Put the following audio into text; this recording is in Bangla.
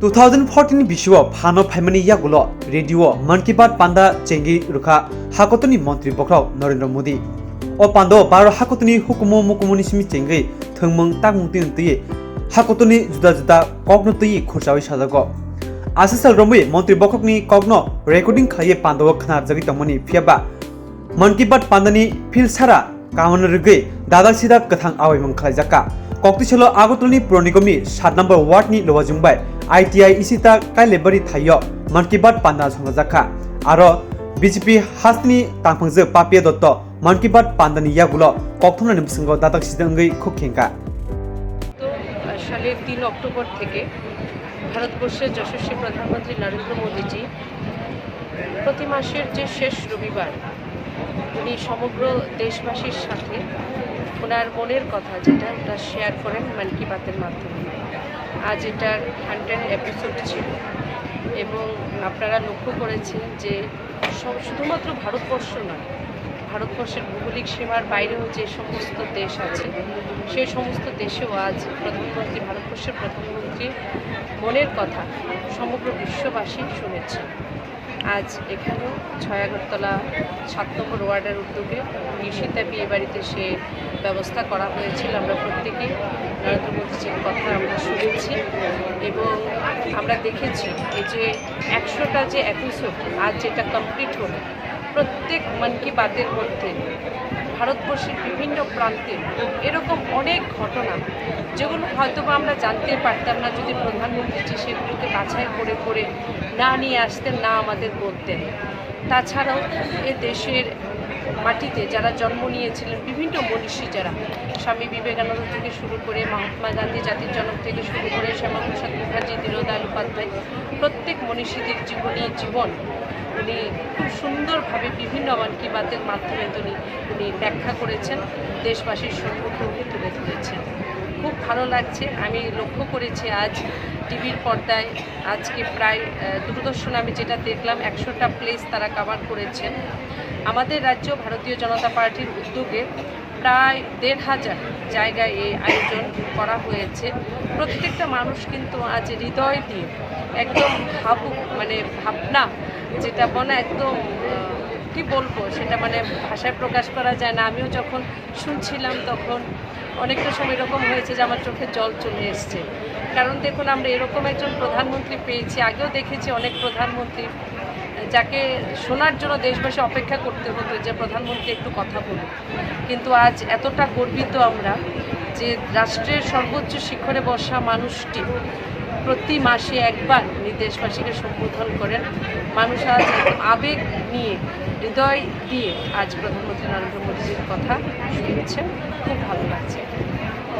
2014 বিশ্বও ফানো ফাইমানি ইয়াগুলো রেডিও মন কি বাত পান্ডা চেঙ্গি রুখা হাকতনি মন্ত্রী বক্রাও নরেন্দ্র মোদি ও পান্ডো বারো হাকতনি হুকুমো মুকুমনি সিমি চেঙ্গি থংমং তাকমুং তিন তুই হাকতনি जुदा जुदा कग्न तुई खुरसावै साजागो आसिसाल रमै मन्त्री बखकनि कग्न रेकर्डिं खाये पांडो खना जगि तमनि फियाबा मन की बात पांडनि फिल सारा कामन रगै दादा सिदा कथां आवायमं खालायजाका कक्तिसलो आगतलनि पुरनिगमनि 7 नम्बर वार्डनि लवाजुंबाय ITI इसिता काइलेबरि थायो मन की बात पांडा संगाजाका आरो BJP हासनि तांफंजो पापिया दत्त मन की बात पांडानि यागुलो कक्थननि बिसंगो दादा सिदंगै खुखेंका সালের 3 অক্টোবর থেকে ভারতবর্ষের যশস্বী প্রধানমন্ত্রী নরেন্দ্র মোদীজি প্রতি মাসের যে শেষ রবিবার উনি সমগ্র দেশবাসীর সাথে ওনার মনের কথা যেটা ওটা শেয়ার করেন মন কি বাতের মাধ্যমে। আজ এটার 100 এপিসোড ছিল এবং আপনারা লক্ষ্য করেছেন যে শুধুমাত্র ভারতবর্ষ নয়, ভারতবর্ষের ভৌগোলিক সীমার বাইরেও যে সমস্ত দেশ আছে সেই সমস্ত দেশেও আজ ভারতবর্ষের প্রধানমন্ত্রীর মনের কথা সমগ্র বিশ্ববাসী শুনেছে। আজ এখানেও 6 আগরতলা 7 নম্বর ওয়ার্ডের উদ্যোগে নিশিতা বিয়ে বাড়িতে সে ব্যবস্থা করা হয়েছিল। আমরা প্রত্যেকেই নরেন্দ্র মোদীজির কথা আমরা শুনেছি এবং আমরা দেখেছি এই যে 100টা যে এপিসোড আজ যেটা কমপ্লিট হলো, প্রত্যেক মন কি বাতের মধ্যে ভারতবর্ষের বিভিন্ন প্রান্তে এরকম অনেক ঘটনা যেগুলো হয়তো আমরা জানতে পারতাম না যদি প্রধানমন্ত্রী সেগুলোকে বাছাই করে করে না নিয়ে আসতেন, না আমাদের বলতেন। তাছাড়াও এ দেশের মাটিতে যারা জন্ম নিয়েছিলেন বিভিন্ন মনীষী, যারা স্বামী বিবেকানন্দ থেকে শুরু করে মহাত্মা গান্ধী জাতির জনক থেকে শুরু করে শ্যামাপ্রসাদ মুখার্জি, দীনদয়াল উপাধ্যায়, প্রত্যেক মনীষীদের জীবন উনি খুব সুন্দরভাবে বিভিন্ন মন কি বাতের মাধ্যমে উনি ব্যাখ্যা করেছেন, দেশবাসীর সম্মুখে উনি তুলে ধরেছেন। খুব ভালো লাগছে। আমি লক্ষ্য করেছি আজ টিভির পর্দায় আজকে প্রায় দূরদর্শন আমি যেটা দেখলাম 100টা প্লেস তারা কভার করেছেন। আমাদের রাজ্য ভারতীয় জনতা পার্টির উদ্যোগে প্রায় 1,500 জায়গায় এই আয়োজন করা হয়েছে। প্রত্যেকটা মানুষ কিন্তু আজ হৃদয় দিয়ে একদম ভাবুক, মানে ভাবনা যেটা বলে একদম কি বলবো সেটা মানে ভাষায় প্রকাশ করা যায় না। আমিও যখন শুনছিলাম তখন অনেকটা সময় এরকম হয়েছে যে আমার চোখে জল চলে এসছে। কারণ দেখুন, আমরা এরকম একজন প্রধানমন্ত্রী পেয়েছি। আগেও দেখেছি অনেক প্রধানমন্ত্রী যাকে শোনার জন্য দেশবাসী অপেক্ষা করতে হতো যে প্রধানমন্ত্রী একটু কথা বলুন, কিন্তু আজ এতটা গর্বিত আমরা যে রাষ্ট্রের সর্বোচ্চ শিখরে বসা মানুষটি প্রতি মাসে একবার উনি দেশবাসীকে সম্বোধন করেন। মানুষ আজ আবেগ নিয়ে হৃদয় দিয়ে আজ প্রধানমন্ত্রী নরেন্দ্র মোদীজির কথা শুনছেন। খুব ভালো লাগছে।